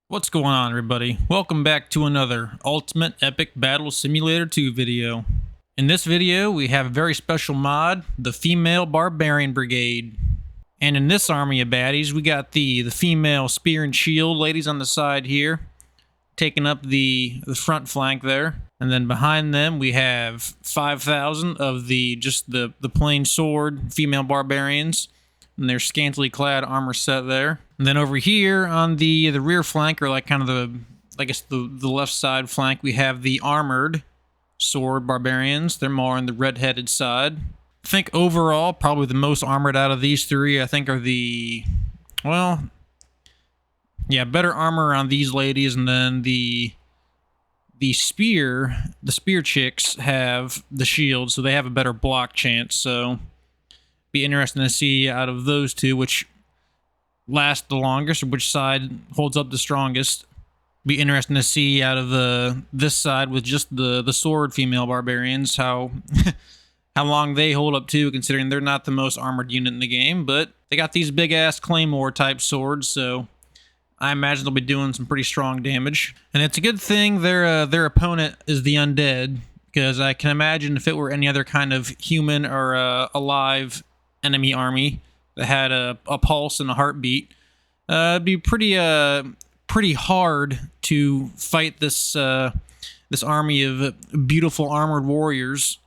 What's going on, everybody? Welcome back to another Ultimate Epic Battle Simulator 2 video. In this video, we have a very special mod, the Female Barbarian Brigade. And in this army of baddies, we got the female spear and shield ladies on the side here, taking up the front flank there. And then behind them, we have 5,000 of the plain sword female barbarians, and their scantily clad armor set there. And then over here on the rear flank, or like kind of the left side flank, we have the armored sword barbarians. They're more on the red-headed side. I think overall, probably the most armored out of these three, I think, are better armor on these ladies, and then the spear chicks have the shield, so they have a better block chance. So be interesting to see out of those two which last the longest, or which side holds up the strongest. Be interesting to see out of this side with just the sword female barbarians how how long they hold up too, considering they're not the most armored unit in the game, but they got these big ass claymore type swords, so I imagine they'll be doing some pretty strong damage. And it's a good thing their opponent is the undead, because I can imagine if it were any other kind of human or alive enemy army that had a pulse and a heartbeat, it'd be pretty hard to fight this army of beautiful armored warriors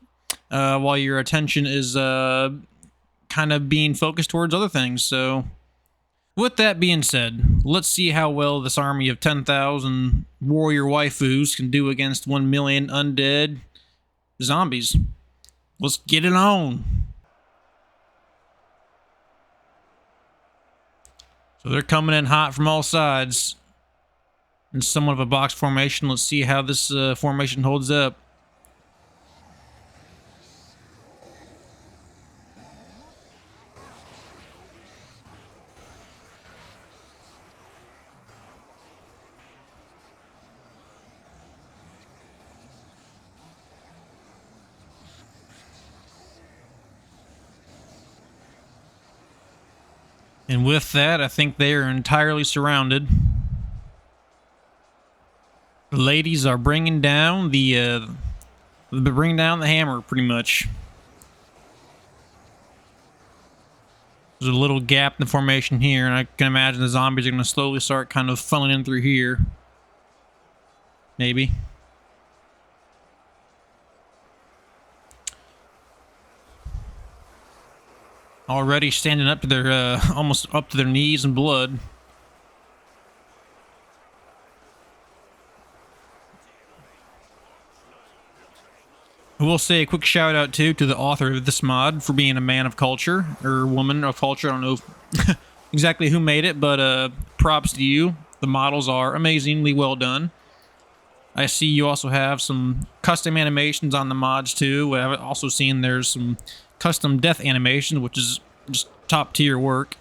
while your attention is kind of being focused towards other things. So with that being said, let's see how well this army of 10,000 warrior waifus can do against 1 million undead zombies. Let's get it on. So they're coming in hot from all sides in somewhat of a box formation. Let's see how this formation holds up. And with that, I think they are entirely surrounded. The ladies are bringing down the hammer, pretty much. There's a little gap in the formation here, and I can imagine the zombies are going to slowly start kind of funneling in through here. Maybe. Already standing up to their, almost up to their knees in blood. I will say a quick shout out too to the author of this mod for being a man of culture, or woman of culture. I don't know exactly who made it, but props to you. The models are amazingly well done. I see you also have some custom animations on the mods too. I've also seen there's some custom death animation, which is just top tier work.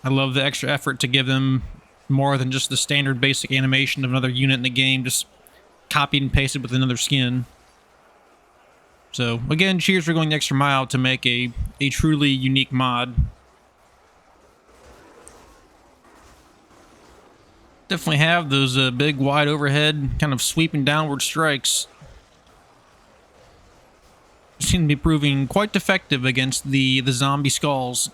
I love the extra effort to give them more than just the standard basic animation of another unit in the game, just copied and pasted with another skin. So again, cheers for going the extra mile to make a truly unique mod. Definitely have those big wide overhead kind of sweeping downward strikes. Seem to be proving quite effective against the zombie skulls.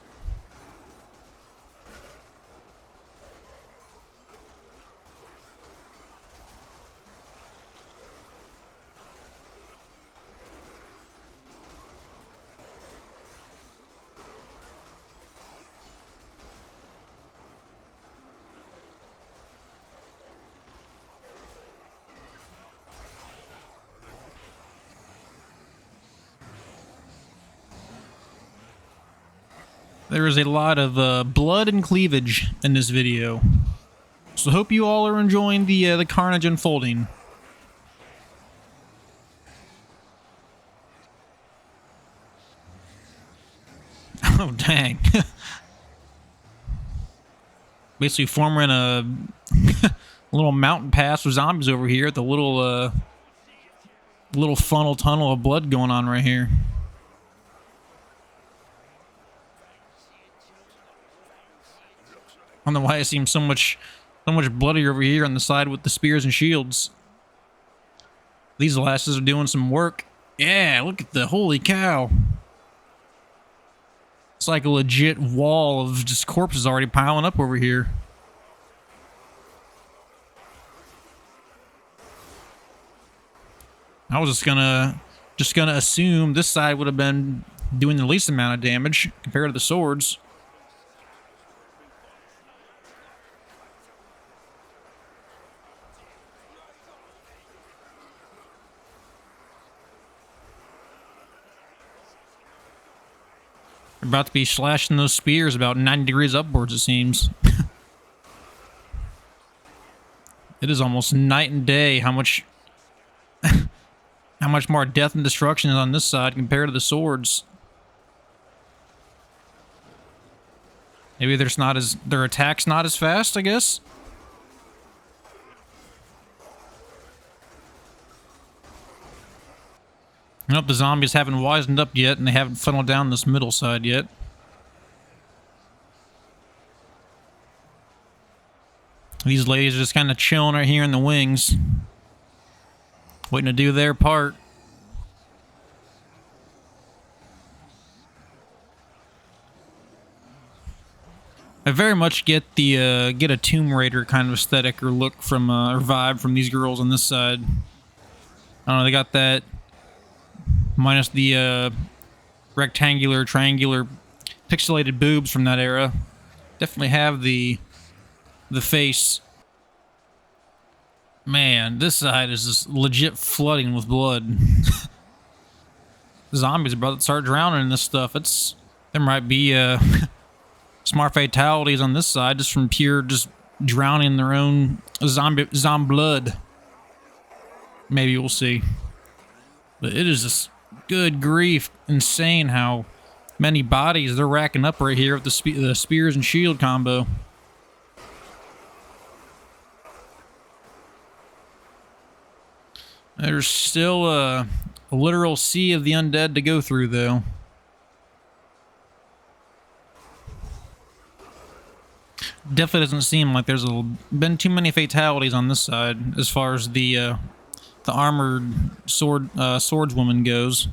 There is a lot of blood and cleavage in this video, so hope you all are enjoying the carnage unfolding. Oh dang! Basically forming a little mountain pass with zombies over here. The little funnel tunnel of blood going on right here. I don't know why it seems so much So much bloody over here on the side with the spears and shields. These lasses are doing some work. Yeah, look at the holy cow. It's like a legit wall of just corpses already piling up over here. I was just gonna assume this side would have been doing the least amount of damage compared to the swords. They're about to be slashing those spears about 90 degrees upwards, it seems. It is almost night and day how much how much more death and destruction is on this side compared to the swords. Maybe their attack's not as fast, I guess. Nope, the zombies haven't wisened up yet, and they haven't funneled down this middle side yet. These ladies are just kind of chilling right here in the wings, waiting to do their part. I very much get the get a Tomb Raider kind of aesthetic or look from or vibe from these girls on this side. I don't know, they got that minus the rectangular, triangular, pixelated boobs from that era. Definitely have the face. Man, this side is just legit flooding with blood. Zombies are about to start drowning in this stuff. There might be smart fatalities on this side just from just drowning in their own zombie blood. Maybe we'll see. But it is just, good grief, insane how many bodies they're racking up right here with the spears and shield combo. There's still a literal sea of the undead to go through, though. Definitely doesn't seem like there's been too many fatalities on this side as far as the armored swordswoman goes.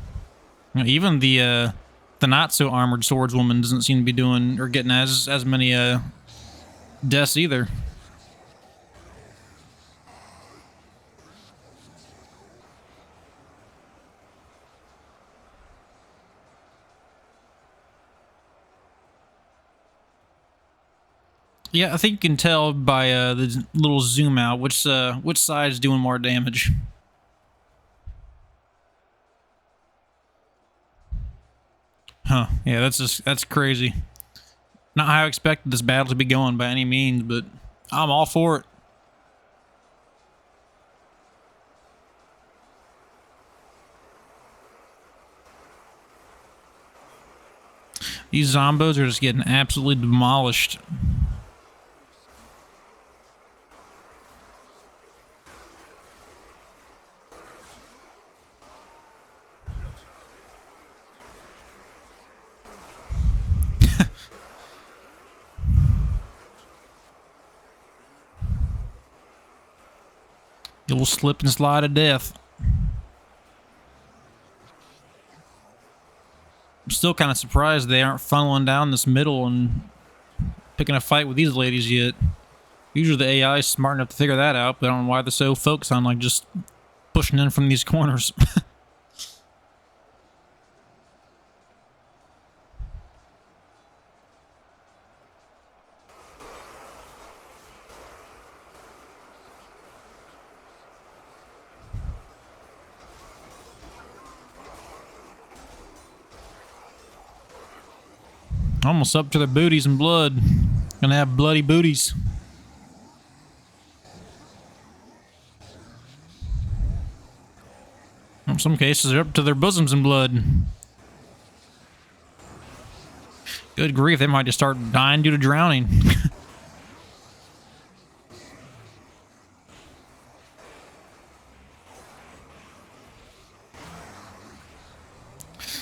You know, even the not so armored swordswoman doesn't seem to be doing or getting as many deaths either. Yeah, I think you can tell by the little zoom out which side is doing more damage. Huh? Yeah, that's crazy. Not how I expected this battle to be going by any means, but I'm all for it. These zombos are just getting absolutely demolished. You'll slip and slide to death. I'm still kind of surprised they aren't funneling down this middle and picking a fight with these ladies yet. Usually the AI is smart enough to figure that out, but I don't know why they're so focused on like just pushing in from these corners. Almost up to their booties and blood. Gonna have bloody booties. In some cases, they're up to their bosoms in blood. Good grief, they might just start dying due to drowning.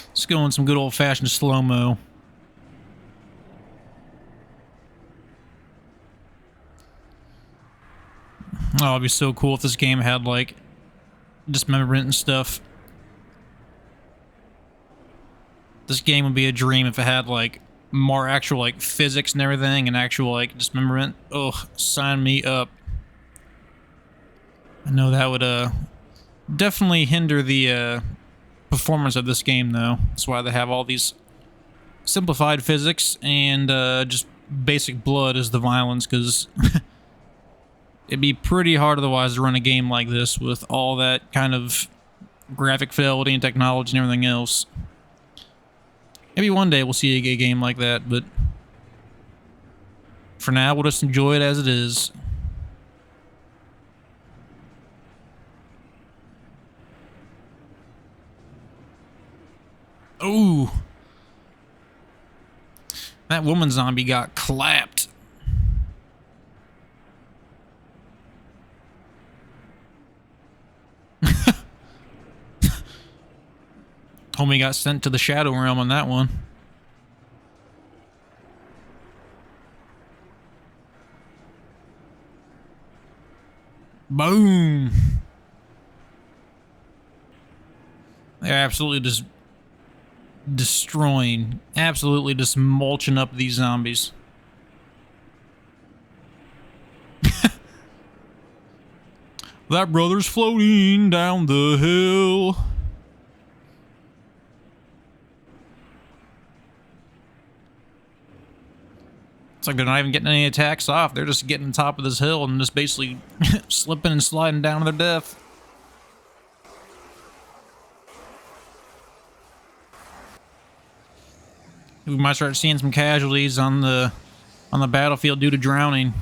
Let's go in some good old-fashioned slow-mo. Oh, it'd be so cool if this game had, like, dismemberment and stuff. This game would be a dream if it had, like, more actual, like, physics and everything and actual, like, dismemberment. Ugh, sign me up. I know that would, definitely hinder the, performance of this game, though. That's why they have all these simplified physics and, just basic blood as the violence, because it'd be pretty hard otherwise to run a game like this with all that kind of graphic fidelity and technology and everything else. Maybe one day we'll see a game like that, but for now we'll just enjoy it as it is. Ooh. That woman zombie got clapped. Homie got sent to the Shadow Realm on that one. Boom. They're absolutely just destroying, absolutely just mulching up these zombies. That brother's floating down the hill. It's like they're not even getting any attacks off. They're just getting on top of this hill and just basically slipping and sliding down to their death. We might start seeing some casualties on the battlefield due to drowning.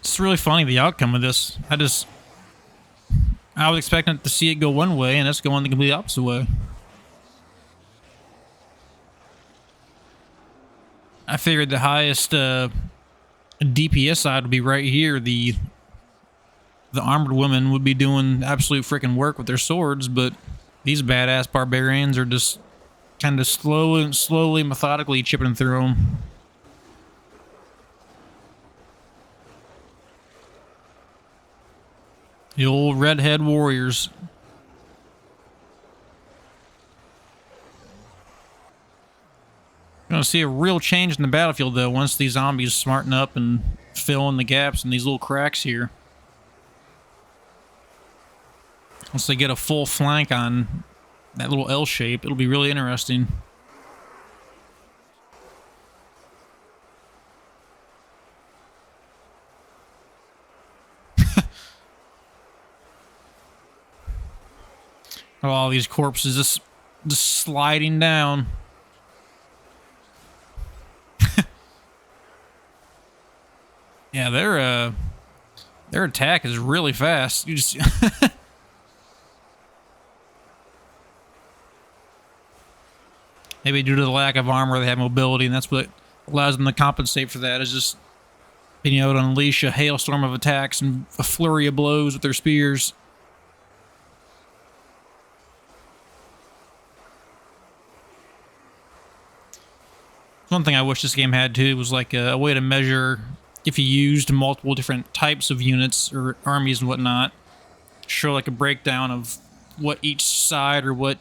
It's really funny, the outcome of this. I was expecting to see it go one way, and it's going the complete opposite way. I figured the highest DPS side would be right here. The armored women would be doing absolute freaking work with their swords, but these badass barbarians are just kind of slowly, methodically chipping through them. The old redhead warriors. You're gonna see a real change in the battlefield, though, once these zombies smarten up and fill in the gaps in these little cracks here. Once they get a full flank on that little L shape, it'll be really interesting. Oh, all these corpses just sliding down. Yeah, their attack is really fast. You just maybe due to the lack of armor, they have mobility, and that's what allows them to compensate for that. Is just being able to unleash a hailstorm of attacks and a flurry of blows with their spears. One thing I wish this game had too was like a way to measure if you used multiple different types of units or armies and whatnot. Show like a breakdown of what each side or what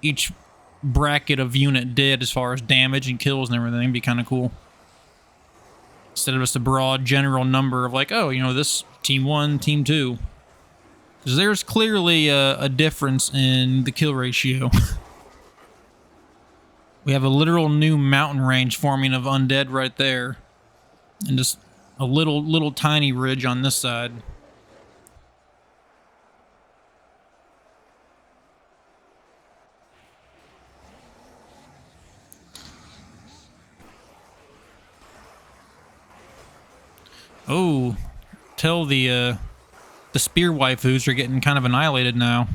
each bracket of unit did as far as damage and kills and everything. It'd be kind of cool. Instead of just a broad general number of like, oh, you know, this team 1, team 2. Because there's clearly a difference in the kill ratio. We have a literal new mountain range forming of undead right there. And just a little tiny ridge on this side. Oh, tell the spear waifus are getting kind of annihilated now.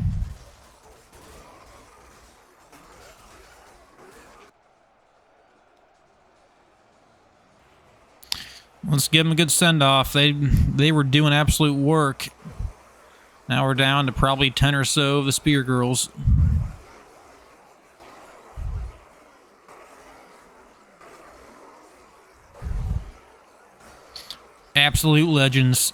Let's give them a good send-off. They were doing absolute work. Now we're down to probably 10 or so of the spear girls. Absolute legends.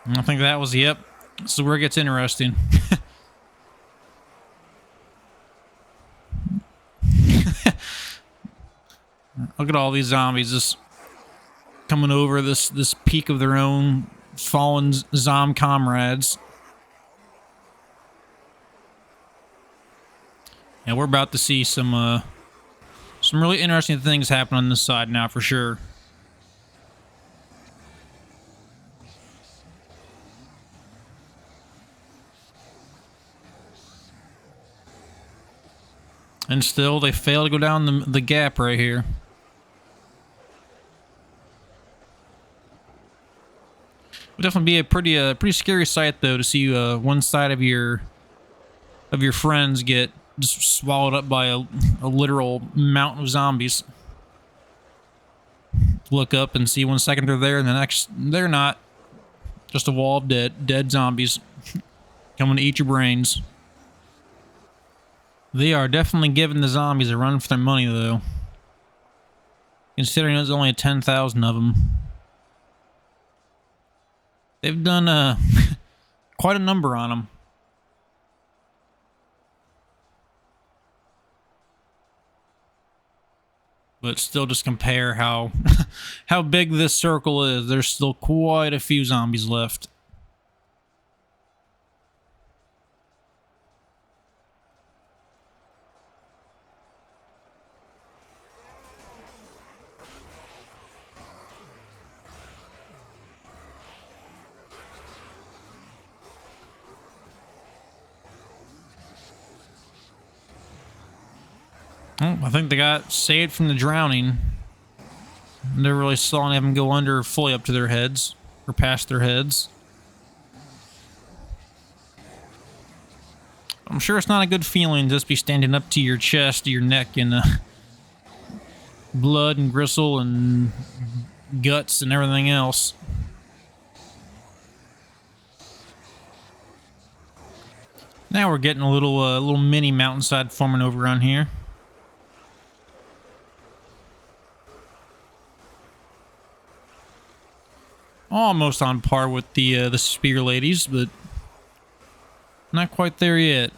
I think that was, yep. This is where it gets interesting. Look at all these zombies just coming over this peak of their own fallen zom comrades. Yeah, we're about to see some really interesting things happen on this side now for sure. And still, they fail to go down the gap right here. Would definitely be a pretty scary sight though to see one side of your friends get just swallowed up by a literal mountain of zombies. Look up and see 1 second they're there, and the next they're not. Just a wall of dead zombies coming to eat your brains. They are definitely giving the zombies a run for their money though, considering there's only 10,000 of them. They've done quite a number on them. But still, just compare how how big this circle is. There's still quite a few zombies left. Oh, I think they got saved from the drowning. Never really saw any of them go under fully up to their heads, or past their heads. I'm sure it's not a good feeling to just be standing up to your chest, your neck, in blood and gristle and guts and everything else. Now we're getting a little mini mountainside forming over around here. Almost on par with the spear ladies, but not quite there yet.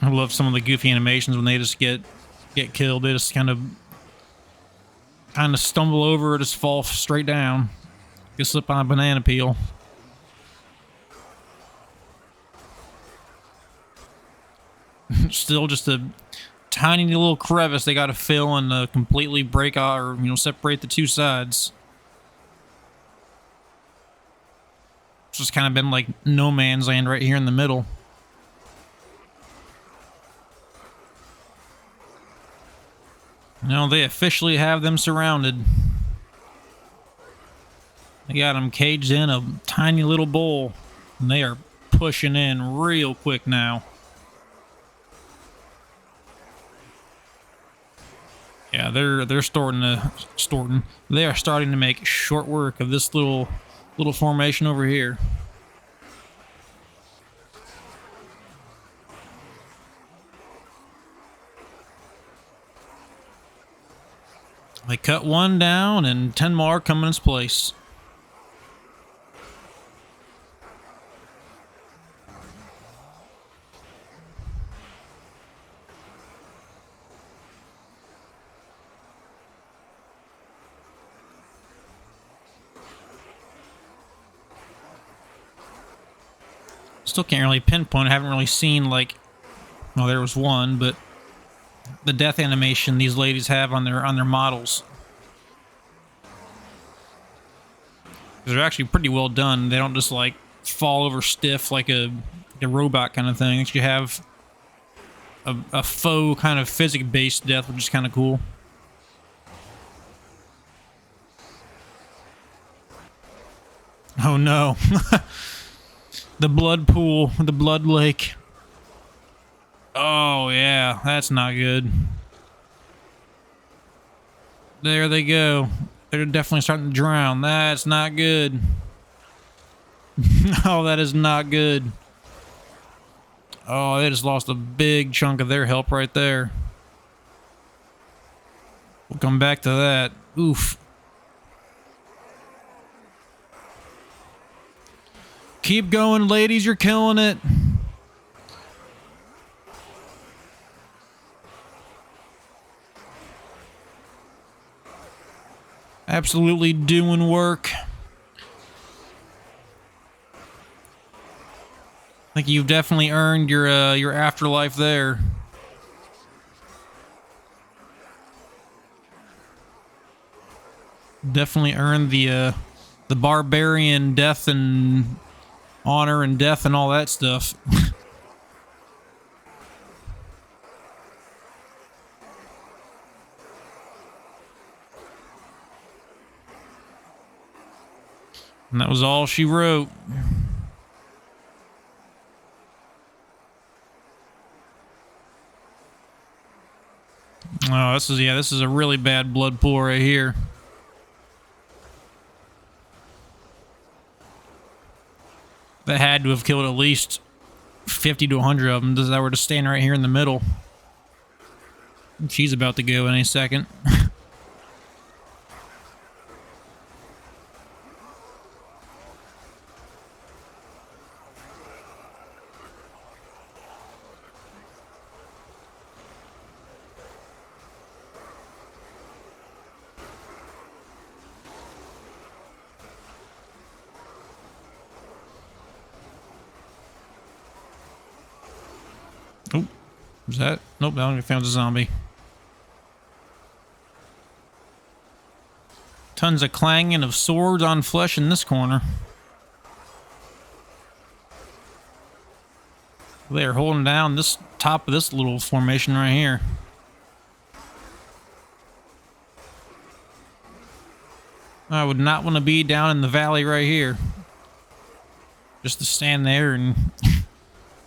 I love some of the goofy animations when they just get killed. They just kind of stumble over or just fall straight down. Get slipped on a banana peel. Still just a tiny little crevice they got to fill and completely break out, or separate the two sides. It's just kind of been like no man's land right here in the middle. They officially have them surrounded. They got them caged in a tiny little bowl, and they are pushing in real quick now. Yeah, they are starting to make short work of this little formation over here. They cut one down, and 10 more come in its place. Still can't really pinpoint. I haven't really seen, like, well, there was one, but the death animation these ladies have on their models. They're actually pretty well done. They don't just like fall over stiff like a robot kind of thing. They actually have a faux kind of physics-based death, which is kind of cool. Oh no. The blood pool, the blood lake. Oh yeah, that's not good. There they go. They're definitely starting to drown. That's not good. Oh, that is not good. Oh, they just lost a big chunk of their help right there. We'll come back to that. Oof. Keep going, ladies. You're killing it. Absolutely doing work. I think you've definitely earned your afterlife there. Definitely earned the barbarian death and honor and death and all that stuff. And that was all she wrote. Oh, this is a really bad blood pool right here. That had to have killed at least 50 to 100 of them that were just standing right here in the middle. She's about to go any second. Oh, was that? Nope, I only found a zombie. Tons of clanging of swords on flesh in this corner. They're holding down this top of this little formation right here. I would not want to be down in the valley right here. Just to stand there and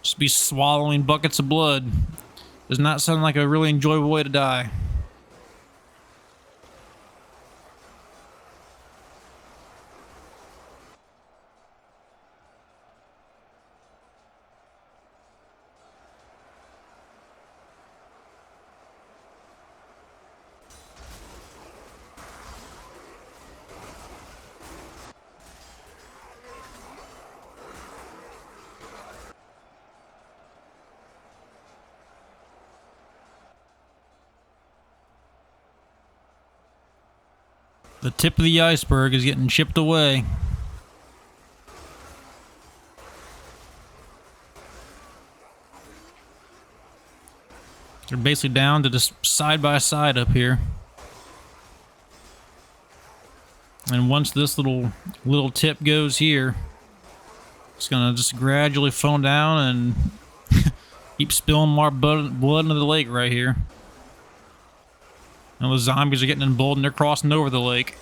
just be swallowing buckets of blood. Does not sound like a really enjoyable way to die. The tip of the iceberg is getting chipped away. They're basically down to just side by side up here. And once this little tip goes here, it's gonna just gradually fall down and keep spilling more blood into the lake right here. And the zombies are getting emboldened. They're crossing over the lake.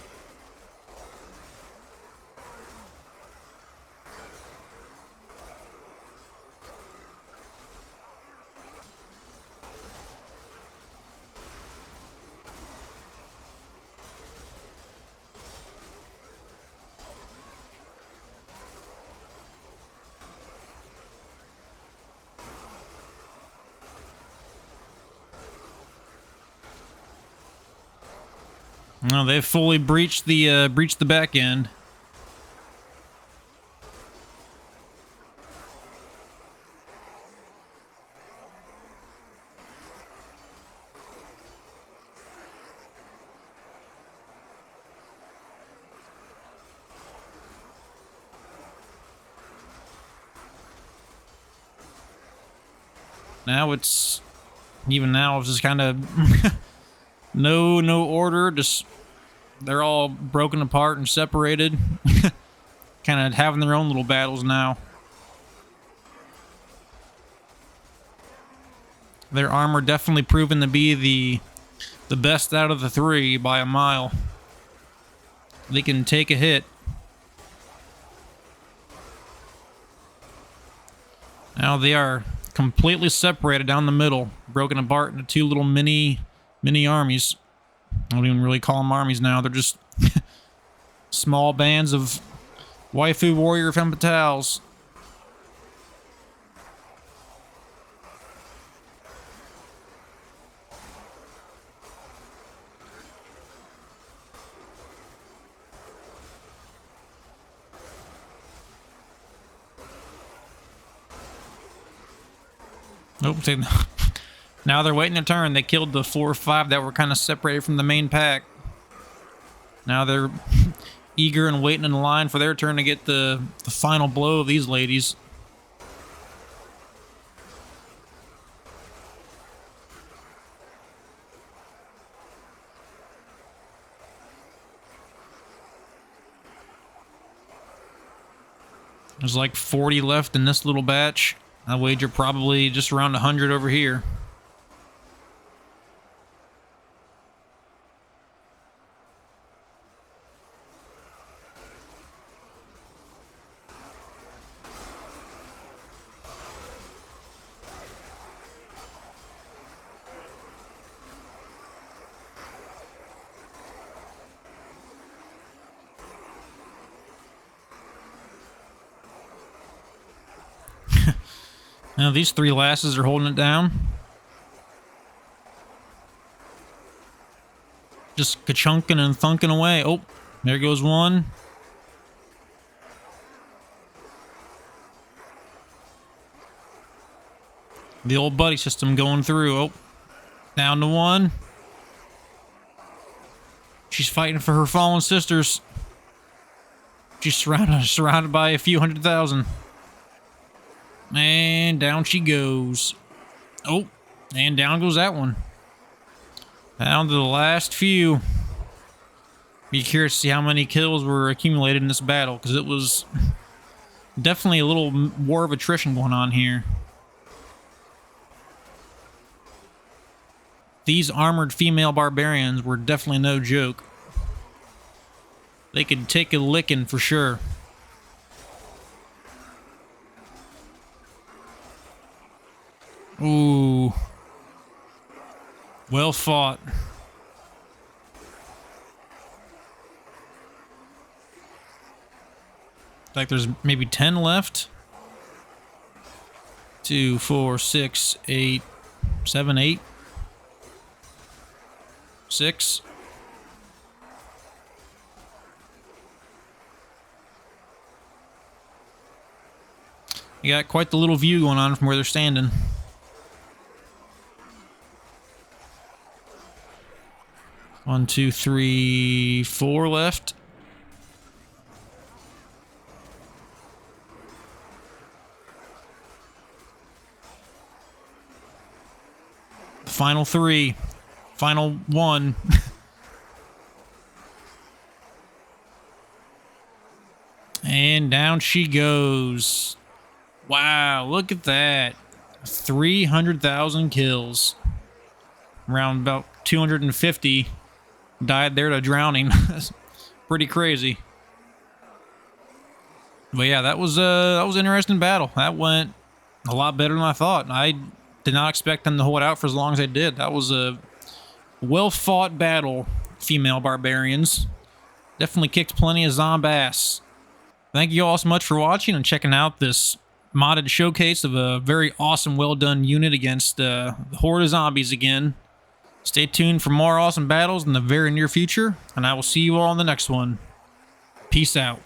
No, they've fully breached the back end. now it's just kind of no order. Just they're all broken apart and separated, kind of having their own little battles now. Their armor definitely proven to be the best out of the three by a mile. They can take a hit. Now they are completely separated down the middle, broken apart into two little mini armies. I don't even really call them armies now. They're just small bands of waifu warrior femme fatales. Nope. Now they're waiting their turn. They killed the 4 or 5 that were kind of separated from the main pack. Now they're eager and waiting in line for their turn to get the final blow of these ladies. There's like 40 left in this little batch. I wager probably just around 100 over here. Now these 3 lasses are holding it down. Just ka-chunking and thunking away. Oh, there goes one. The old buddy system going through. Oh, down to one. She's fighting for her fallen sisters. She's surrounded by a few 100,000. And down she goes. Oh, and down goes that one. Down to the last few. Be curious to see how many kills were accumulated in this battle, because it was definitely a little war of attrition going on here. These armored female barbarians were definitely no joke. They could take a licking for sure. Ooh. Well fought. Like there's maybe 10 left. 2, 4, 6, 8, 7, 8. 6. You got quite the little view going on from where they're standing. One, 2, 3, 4 left. Final 3. Final 1. And down she goes. Wow, look at that. 300,000 kills. Around about 250 died there to drowning. That's pretty crazy. But yeah, that was an interesting battle. That went a lot better than I thought. I did not expect them to hold out for as long as they did. That was a well-fought battle, female barbarians. Definitely kicked plenty of zombie ass. Thank you all so much for watching and checking out this modded showcase of a very awesome, well-done unit against the horde of zombies again. Stay tuned for more awesome battles in the very near future, and I will see you all in the next one. Peace out.